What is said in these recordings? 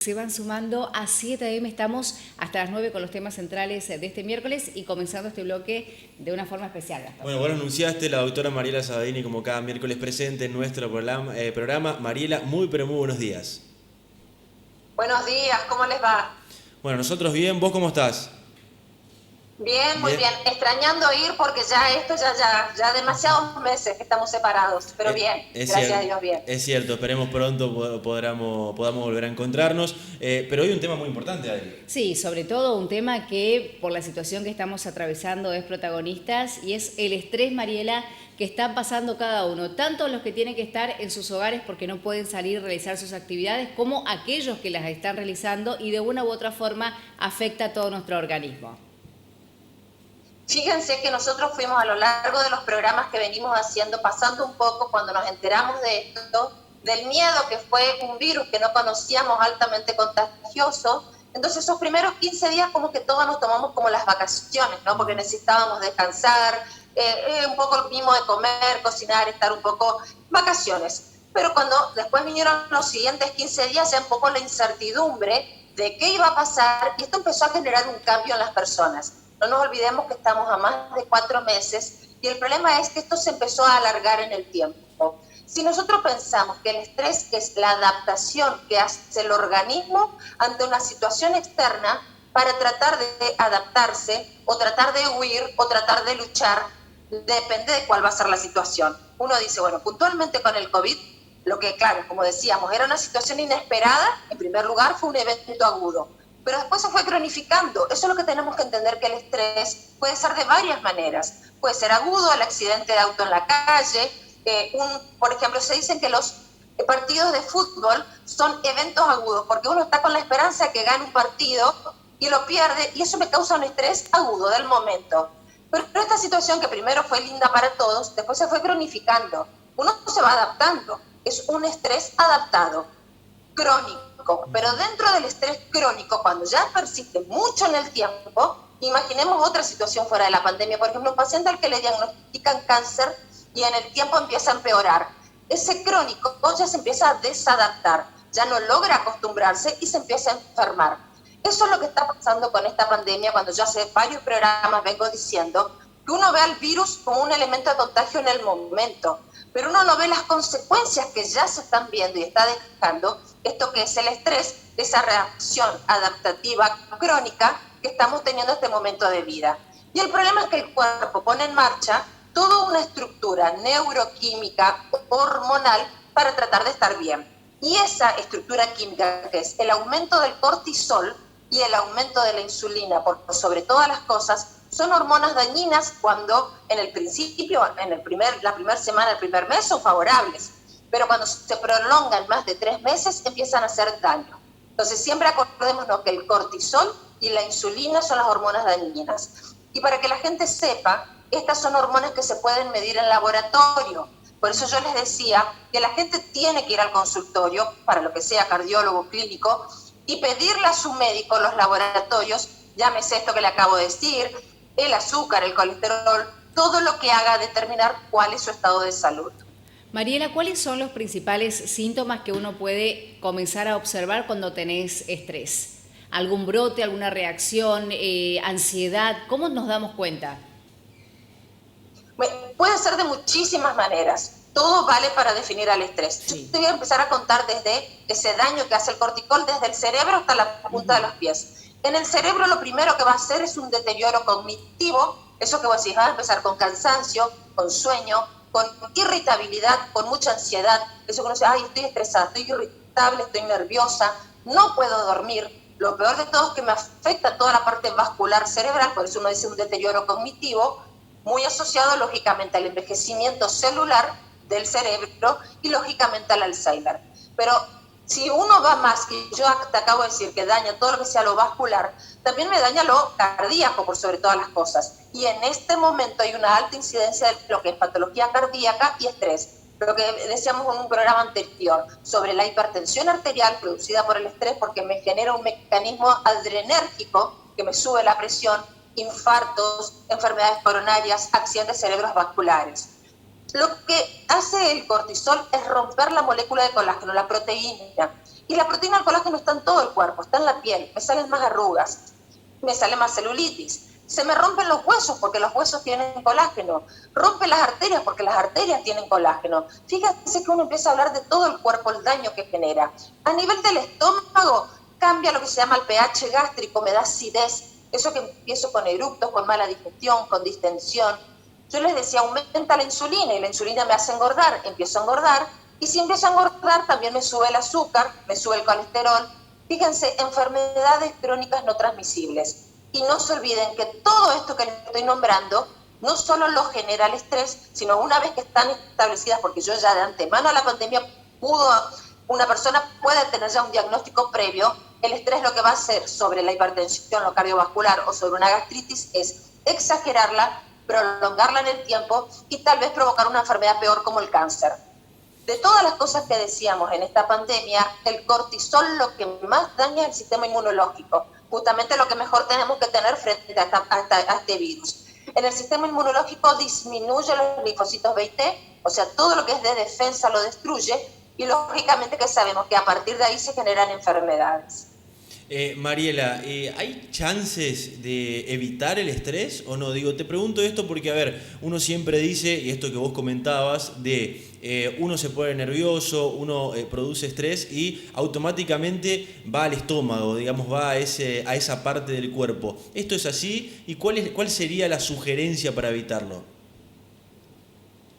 Se van sumando a 7 a.m. Estamos hasta las 9 con los temas centrales de este miércoles y comenzando este bloque de una forma especial, Gastón. Bueno, vos lo anunciaste, la doctora Mariela Sabadini como cada miércoles presente en nuestro programa. Mariela, muy pero muy buenos días. Buenos días, ¿cómo les va? Bueno, nosotros bien, ¿vos cómo estás? Bien, muy bien. Extrañando ir porque ya demasiados meses que estamos separados, pero bien, gracias a Dios, bien. Es cierto, esperemos pronto podamos volver a encontrarnos, pero hoy un tema muy importante, Adri. Sí, sobre todo un tema que por la situación que estamos atravesando es protagonistas y es el estrés, Mariela, que están pasando cada uno, tanto los que tienen que estar en sus hogares porque no pueden salir a realizar sus actividades, como aquellos que las están realizando y de una u otra forma afecta a todo nuestro organismo. Fíjense que nosotros fuimos a lo largo de los programas que venimos haciendo, pasando un poco cuando nos enteramos de esto, del miedo que fue un virus que no conocíamos, altamente contagioso. Entonces esos primeros 15 días como que todos nos tomamos como las vacaciones, ¿no? Porque necesitábamos descansar, un poco lo mismo de comer, cocinar, estar un poco vacaciones. Pero cuando después vinieron los siguientes 15 días, ya un poco la incertidumbre de qué iba a pasar, y esto empezó a generar un cambio en las personas. No nos olvidemos que estamos a más de 4 meses y el problema es que esto se empezó a alargar en el tiempo. Si nosotros pensamos que el estrés es la adaptación que hace el organismo ante una situación externa para tratar de adaptarse o tratar de huir o tratar de luchar, depende de cuál va a ser la situación. Uno dice, bueno, puntualmente con el COVID, lo que claro, como decíamos, era una situación inesperada, en primer lugar fue un evento agudo. Pero después se fue cronificando. Eso es lo que tenemos que entender, que el estrés puede ser de varias maneras. Puede ser agudo, el accidente de auto en la calle. Por ejemplo, se dicen que los partidos de fútbol son eventos agudos, porque uno está con la esperanza de que gane un partido y lo pierde, y eso me causa un estrés agudo del momento. Pero esta situación, que primero fue linda para todos, después se fue cronificando. Uno se va adaptando. Es un estrés adaptado, crónico. Pero dentro del estrés crónico, cuando ya persiste mucho en el tiempo, imaginemos otra situación fuera de la pandemia, por ejemplo, un paciente al que le diagnostican cáncer y en el tiempo empieza a empeorar. Ese crónico ya se empieza a desadaptar, ya no logra acostumbrarse y se empieza a enfermar. Eso es lo que está pasando con esta pandemia, cuando yo hace varios programas vengo diciendo que uno ve al virus como un elemento de contagio en el momento, pero uno no ve las consecuencias que ya se están viendo y está dejando esto que es el estrés, esa reacción adaptativa crónica que estamos teniendo en este momento de vida. Y el problema es que el cuerpo pone en marcha toda una estructura neuroquímica, hormonal, para tratar de estar bien. Y esa estructura química, que es el aumento del cortisol y el aumento de la insulina, por sobre todas las cosas, son hormonas dañinas cuando en el principio, en la primera semana, el primer mes, son favorables. Pero cuando se prolongan más de 3 meses, empiezan a hacer daño. Entonces, siempre acordémonos que el cortisol y la insulina son las hormonas dañinas. Y para que la gente sepa, estas son hormonas que se pueden medir en laboratorio. Por eso yo les decía que la gente tiene que ir al consultorio, para lo que sea cardiólogo, clínico, y pedirle a su médico los laboratorios, llámese esto que le acabo de decir, el azúcar, el colesterol, todo lo que haga determinar cuál es su estado de salud. Mariela, ¿cuáles son los principales síntomas que uno puede comenzar a observar cuando tenés estrés? ¿Algún brote, alguna reacción, ansiedad? ¿Cómo nos damos cuenta? Puede ser de muchísimas maneras. Todo vale para definir al estrés. Sí. Yo te voy a empezar a contar desde ese daño que hace el cortisol, desde el cerebro hasta la punta de los pies. En el cerebro lo primero que va a hacer es un deterioro cognitivo. Eso que vos decís, va a empezar con cansancio, con sueño, con irritabilidad, con mucha ansiedad. Eso que uno dice, ay, estoy estresada, estoy irritable, estoy nerviosa, no puedo dormir. Lo peor de todo es que me afecta toda la parte vascular cerebral, por eso uno dice un deterioro cognitivo, muy asociado lógicamente al envejecimiento celular del cerebro y lógicamente al Alzheimer. Pero si uno va más, y yo te acabo de decir que daña todo lo que sea lo vascular, también me daña lo cardíaco por sobre todas las cosas. Y en este momento hay una alta incidencia de lo que es patología cardíaca y estrés. Lo que decíamos en un programa anterior sobre la hipertensión arterial producida por el estrés, porque me genera un mecanismo adrenérgico que me sube la presión, infartos, enfermedades coronarias, accidentes cerebrovasculares. Lo que hace el cortisol es romper la molécula de colágeno, la proteína. Y la proteína del colágeno está en todo el cuerpo, está en la piel. Me salen más arrugas, me sale más celulitis. Se me rompen los huesos porque los huesos tienen colágeno. Rompe las arterias porque las arterias tienen colágeno. Fíjense que uno empieza a hablar de todo el cuerpo, el daño que genera. A nivel del estómago, cambia lo que se llama el pH gástrico, me da acidez. Eso que empiezo con eructos, con mala digestión, con distensión. Yo les decía, aumenta la insulina y la insulina me hace engordar. Empiezo a engordar y si empiezo a engordar también me sube el azúcar, me sube el colesterol. Fíjense, enfermedades crónicas no transmisibles. Y no se olviden que todo esto que les estoy nombrando no solo lo genera el estrés, sino una vez que están establecidas, porque yo ya de antemano a la pandemia una persona puede tener ya un diagnóstico previo, el estrés lo que va a hacer sobre la hipertensión, lo cardiovascular o sobre una gastritis es exagerarla, prolongarla en el tiempo y tal vez provocar una enfermedad peor como el cáncer. De todas las cosas que decíamos en esta pandemia, el cortisol lo que más daña es el sistema inmunológico, justamente lo que mejor tenemos que tener frente a este virus. En el sistema inmunológico disminuye los linfocitos B y T, o sea, todo lo que es de defensa lo destruye y lógicamente que sabemos que a partir de ahí se generan enfermedades. Mariela, ¿hay chances de evitar el estrés o no? Digo, te pregunto esto porque, a ver, uno siempre dice, y esto que vos comentabas, de uno se pone nervioso, uno produce estrés y automáticamente va al estómago, digamos, va a esa parte del cuerpo. ¿Esto es así? ¿Y cuál sería la sugerencia para evitarlo?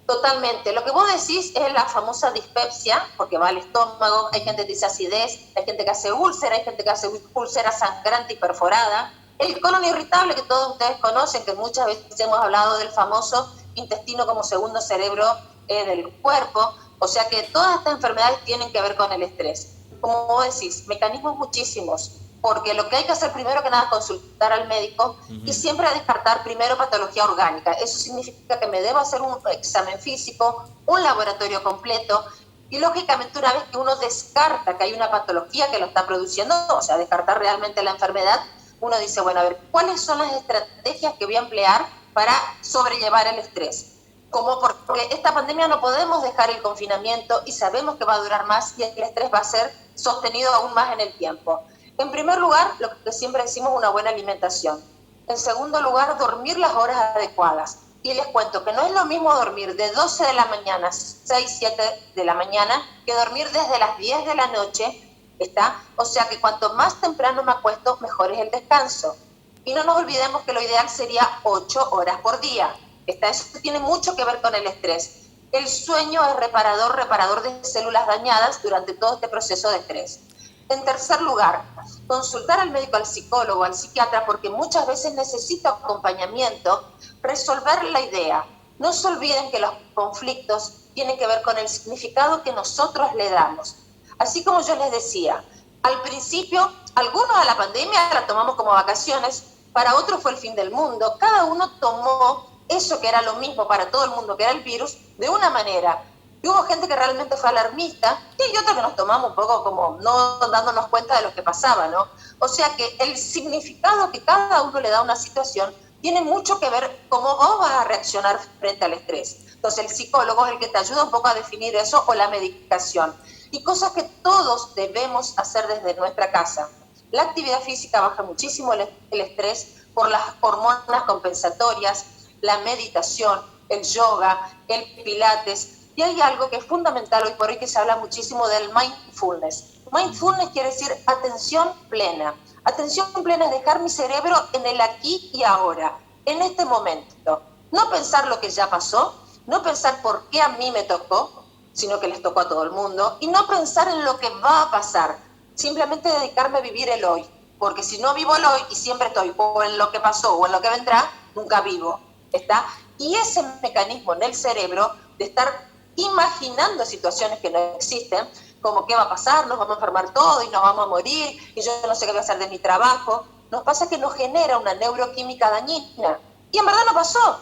Totalmente. Lo que vos decís es la famosa dispepsia, porque va al estómago, hay gente que dice acidez, hay gente que hace úlcera, hay gente que hace úlcera sangrante y perforada. El colon irritable que todos ustedes conocen, que muchas veces hemos hablado del famoso intestino como segundo cerebro del cuerpo. O sea que todas estas enfermedades tienen que ver con el estrés. Como vos decís, mecanismos muchísimos. Porque lo que hay que hacer primero que nada es consultar al médico y siempre descartar primero patología orgánica. Eso significa que me debo hacer un examen físico, un laboratorio completo y lógicamente una vez que uno descarta que hay una patología que lo está produciendo, o sea, descartar realmente la enfermedad, uno dice, bueno, a ver, ¿cuáles son las estrategias que voy a emplear para sobrellevar el estrés? Como porque esta pandemia no podemos dejar el confinamiento y sabemos que va a durar más y el estrés va a ser sostenido aún más en el tiempo. En primer lugar, lo que siempre decimos, una buena alimentación. En segundo lugar, dormir las horas adecuadas. Y les cuento que no es lo mismo dormir de 12 de la mañana, 6, 7 de la mañana, que dormir desde las 10 de la noche, ¿está? O sea que cuanto más temprano me acuesto, mejor es el descanso. Y no nos olvidemos que lo ideal sería 8 horas por día, ¿está? Eso tiene mucho que ver con el estrés. El sueño es reparador de células dañadas durante todo este proceso de estrés. En tercer lugar, consultar al médico, al psicólogo, al psiquiatra, porque muchas veces necesito acompañamiento, resolver la idea. No se olviden que los conflictos tienen que ver con el significado que nosotros le damos. Así como yo les decía, al principio, algunos a la pandemia la tomamos como vacaciones, para otros fue el fin del mundo. Cada uno tomó eso que era lo mismo para todo el mundo, que era el virus, de una manera. Y hubo gente que realmente fue alarmista y hay otros que nos tomamos un poco como no dándonos cuenta de lo que pasaba, ¿no? O sea que el significado que cada uno le da a una situación tiene mucho que ver cómo vos vas a reaccionar frente al estrés. Entonces el psicólogo es el que te ayuda un poco a definir eso o la medicación. Y cosas que todos debemos hacer desde nuestra casa. La actividad física baja muchísimo el estrés por las hormonas compensatorias, la meditación, el yoga, el pilates. Y hay algo que es fundamental hoy por hoy que se habla muchísimo del mindfulness. Mindfulness quiere decir atención plena. Atención plena es dejar mi cerebro en el aquí y ahora, en este momento. No pensar lo que ya pasó, no pensar por qué a mí me tocó, sino que les tocó a todo el mundo, y no pensar en lo que va a pasar. Simplemente dedicarme a vivir el hoy. Porque si no vivo el hoy y siempre estoy o en lo que pasó o en lo que vendrá, nunca vivo. ¿Está? Y ese mecanismo en el cerebro de estar imaginando situaciones que no existen, como qué va a pasar, nos vamos a enfermar todos y nos vamos a morir, y yo no sé qué voy a hacer de mi trabajo, nos pasa que nos genera una neuroquímica dañina. Y en verdad no pasó,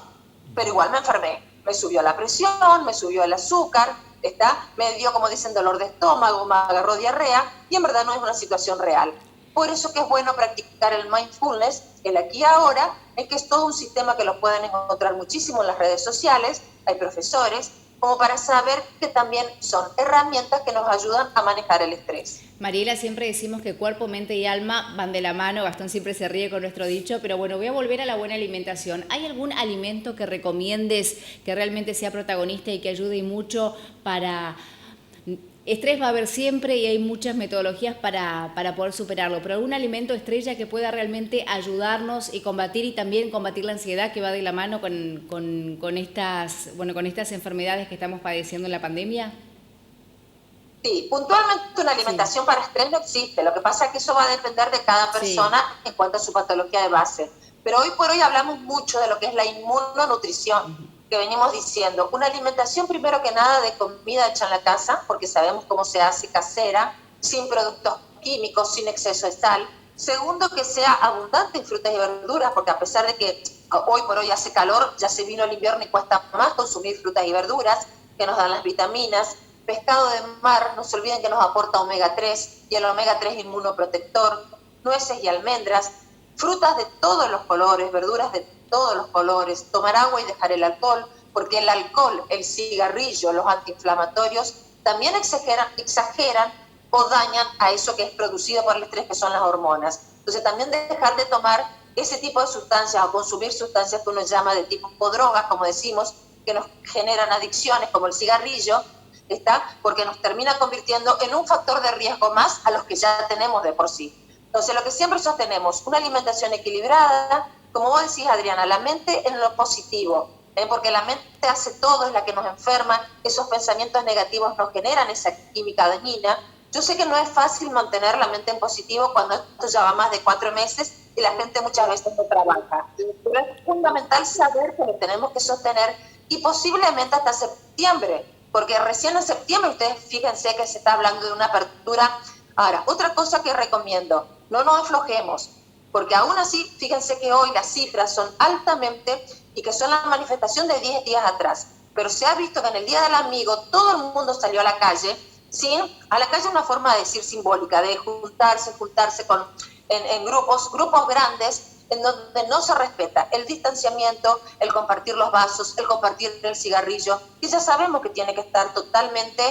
pero igual me enfermé. Me subió la presión, me subió el azúcar, me dio, como dicen, dolor de estómago, me agarró diarrea, y en verdad no es una situación real. Por eso que es bueno practicar el mindfulness, el aquí y ahora, es que es todo un sistema que lo pueden encontrar muchísimo en las redes sociales. hay profesores, como para saber que también son herramientas que nos ayudan a manejar el estrés. Mariela, siempre decimos que cuerpo, mente y alma van de la mano. Gastón siempre se ríe con nuestro dicho, pero bueno, voy a volver a la buena alimentación. ¿Hay algún alimento que recomiendes que realmente sea protagonista y que ayude mucho para... Estrés va a haber siempre y hay muchas metodologías para poder superarlo, pero algún alimento estrella que pueda realmente ayudarnos y también combatir la ansiedad que va de la mano con estas enfermedades que estamos padeciendo en la pandemia? Sí, puntualmente una alimentación para estrés no existe. Lo que pasa es que eso va a depender de cada persona en cuanto a su patología de base. Pero hoy por hoy hablamos mucho de lo que es la inmunonutrición, que venimos diciendo. Una alimentación, primero que nada, de comida hecha en la casa, porque sabemos cómo se hace, casera, sin productos químicos, sin exceso de sal. Segundo, que sea abundante en frutas y verduras, porque a pesar de que hoy por hoy hace calor, ya se vino el invierno y cuesta más consumir frutas y verduras que nos dan las vitaminas. Pescado de mar, no se olviden que nos aporta omega 3 y el omega 3 inmunoprotector, nueces y almendras, frutas de todos los colores, verduras de todos los colores, tomar agua y dejar el alcohol, porque el alcohol, el cigarrillo, los antiinflamatorios también exageran o dañan a eso que es producido por el estrés, que son las hormonas. Entonces también dejar de tomar ese tipo de sustancias o consumir sustancias que uno llama de tipo drogas, como decimos, que nos generan adicciones, como el cigarrillo, porque nos termina convirtiendo en un factor de riesgo más a los que ya tenemos de por sí. Entonces, lo que siempre sostenemos, una alimentación equilibrada, como vos decís, Adriana, la mente en lo positivo, porque la mente hace todo, es la que nos enferma, esos pensamientos negativos nos generan esa química dañina. Yo sé que no es fácil mantener la mente en positivo cuando esto ya va más de 4 meses y la gente muchas veces no trabaja. Pero es fundamental saber que lo tenemos que sostener y posiblemente hasta septiembre, porque recién en septiembre, ustedes fíjense que se está hablando de una apertura. Ahora, otra cosa que recomiendo, no nos aflojemos, porque aún así, fíjense que hoy las cifras son altamente y que son la manifestación de 10 días atrás, pero se ha visto que en el Día del Amigo todo el mundo salió a la calle, ¿sí? A la calle es una forma de decir simbólica, de juntarse en grupos grandes, en donde no se respeta el distanciamiento, el compartir los vasos, el compartir el cigarrillo, y ya sabemos que tiene que estar totalmente,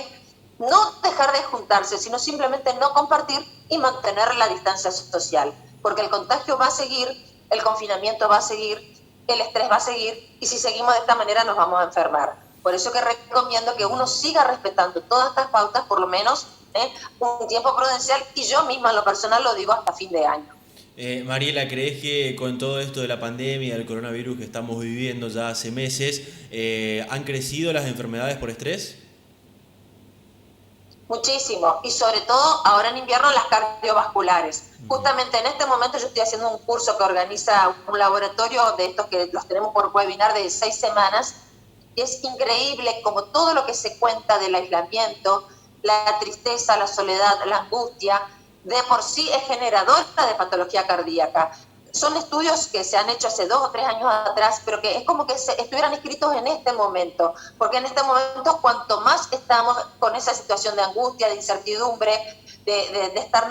no dejar de juntarse, sino simplemente no compartir y mantener la distancia social, porque el contagio va a seguir, el confinamiento va a seguir, el estrés va a seguir, y si seguimos de esta manera nos vamos a enfermar. Por eso que recomiendo que uno siga respetando todas estas pautas, por lo menos un tiempo prudencial, y yo misma en lo personal lo digo hasta fin de año. Mariela, ¿crees que con todo esto de la pandemia, del coronavirus que estamos viviendo ya hace meses, han crecido las enfermedades por estrés? Muchísimo, y sobre todo ahora en invierno las cardiovasculares. Justamente en este momento yo estoy haciendo un curso que organiza un laboratorio de estos que los tenemos por webinar de 6 semanas, y es increíble como todo lo que se cuenta del aislamiento, la tristeza, la soledad, la angustia, de por sí es generadora de patología cardíaca. Son estudios que se han hecho hace 2 o 3 años atrás, pero que es como que estuvieran escritos en este momento, porque en este momento cuanto más estamos con esa situación de angustia, de incertidumbre, de estar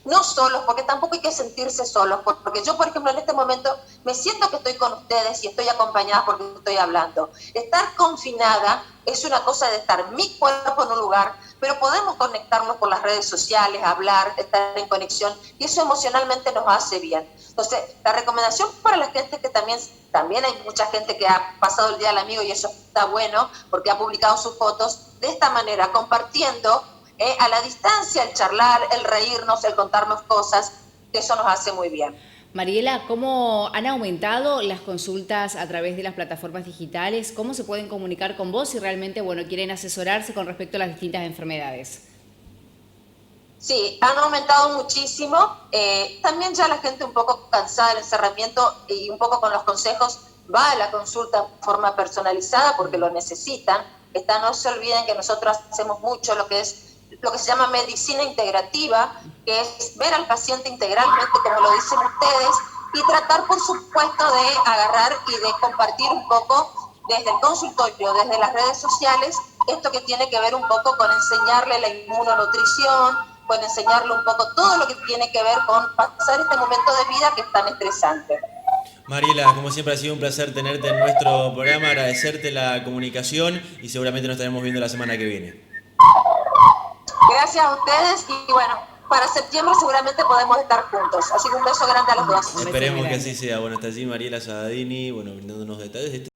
no solos, porque tampoco hay que sentirse solos, porque yo, por ejemplo, en este momento me siento que estoy con ustedes y estoy acompañada porque estoy hablando. Estar confinada es una cosa de estar mi cuerpo en un lugar, pero podemos conectarnos por las redes sociales, hablar, estar en conexión, y eso emocionalmente nos hace bien. Entonces, la recomendación para la gente que también hay mucha gente que ha pasado el Día del Amigo, y eso está bueno, porque ha publicado sus fotos de esta manera, compartiendo a la distancia, el charlar, el reírnos, el contarnos cosas, que eso nos hace muy bien. Mariela, ¿cómo han aumentado las consultas a través de las plataformas digitales? ¿Cómo se pueden comunicar con vos si realmente quieren asesorarse con respecto a las distintas enfermedades? Sí, han aumentado muchísimo. También ya la gente un poco cansada del encerramiento y un poco con los consejos va a la consulta de forma personalizada porque lo necesitan. No se olviden que nosotros hacemos mucho lo que se llama medicina integrativa, que es ver al paciente integralmente, como lo dicen ustedes, y tratar, por supuesto, de agarrar y de compartir un poco desde el consultorio, desde las redes sociales, esto que tiene que ver un poco con enseñarle la inmunonutrición, con enseñarle un poco todo lo que tiene que ver con pasar este momento de vida que es tan estresante. Mariela, como siempre ha sido un placer tenerte en nuestro programa, agradecerte la comunicación y seguramente nos estaremos viendo la semana que viene. Gracias a ustedes y bueno, para septiembre seguramente podemos estar juntos. Así que un beso grande a los dos. Esperemos que así sea. Bueno, está allí Mariela Saadini, brindándonos detalles de este